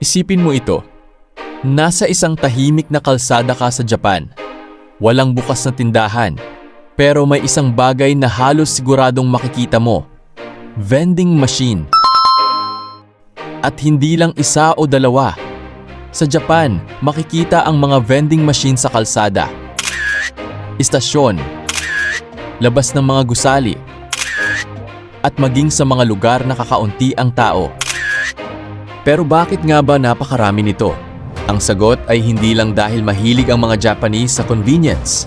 Isipin mo ito. Nasa isang tahimik na kalsada ka sa Japan. Walang bukas na tindahan. Pero may isang bagay na halos siguradong makikita mo. Vending machine. At hindi lang isa o dalawa. Sa Japan, makikita ang mga vending machine sa kalsada, istasyon, labas ng mga gusali, at maging sa mga lugar na kakaunti ang tao. Pero bakit nga ba napakarami nito? Ang sagot ay hindi lang dahil mahilig ang mga Japanese sa convenience.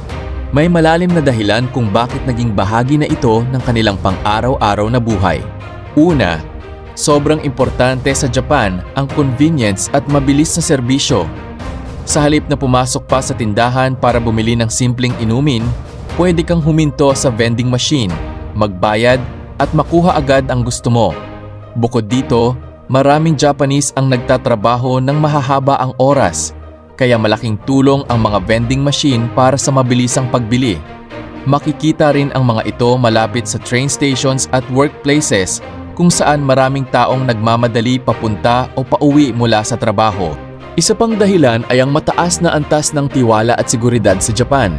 May malalim na dahilan kung bakit naging bahagi na ito ng kanilang pang-araw-araw na buhay. Una, sobrang importante sa Japan ang convenience at mabilis na serbisyo. Sa halip na pumasok pa sa tindahan para bumili ng simpleng inumin, pwede kang huminto sa vending machine, magbayad at makuha agad ang gusto mo. Bukod dito, maraming Japanese ang nagtatrabaho ng mahahaba ang oras, kaya malaking tulong ang mga vending machine para sa mabilisang pagbili. Makikita rin ang mga ito malapit sa train stations at workplaces kung saan maraming taong nagmamadali papunta o pauwi mula sa trabaho. Isa pang dahilan ay ang mataas na antas ng tiwala at seguridad sa Japan.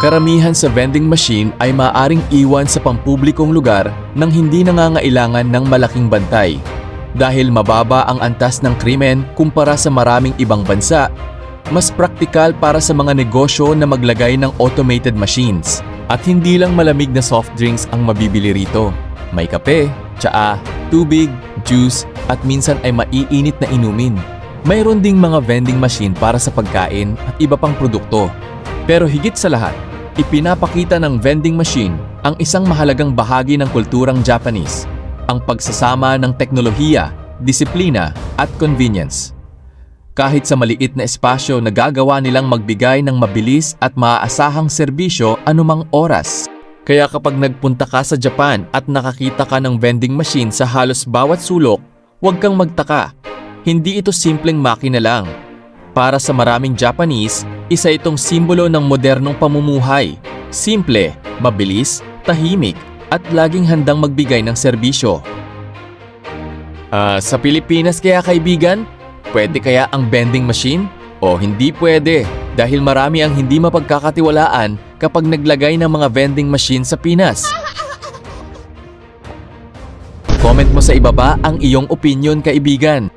Karamihan sa vending machine ay maaaring iwan sa pampublikong lugar nang hindi nangangailangan ng malaking bantay. Dahil mababa ang antas ng krimen kumpara sa maraming ibang bansa, mas praktikal para sa mga negosyo na maglagay ng automated machines. At hindi lang malamig na soft drinks ang mabibili rito. May kape, tsaa, tubig, juice, at minsan ay maiinit na inumin. Mayroon ding mga vending machine para sa pagkain at iba pang produkto. Pero higit sa lahat, ipinapakita ng vending machine ang isang mahalagang bahagi ng kulturang Japanese, ang pagsasama ng teknolohiya, disiplina, at convenience. Kahit sa maliit na espasyo, nagagawa nilang magbigay ng mabilis at maaasahang serbisyo anumang oras. Kaya kapag nagpunta ka sa Japan at nakakita ka ng vending machine sa halos bawat sulok, huwag kang magtaka. Hindi ito simpleng makina lang. Para sa maraming Japanese, isa itong simbolo ng modernong pamumuhay. Simple, mabilis, tahimik, at laging handang magbigay ng serbisyo. Sa Pilipinas kaya kaibigan, pwede kaya ang vending machine? O hindi pwede dahil marami ang hindi mapagkakatiwalaan kapag naglagay ng mga vending machine sa Pinas. Comment mo sa ibaba ang iyong opinion, kaibigan.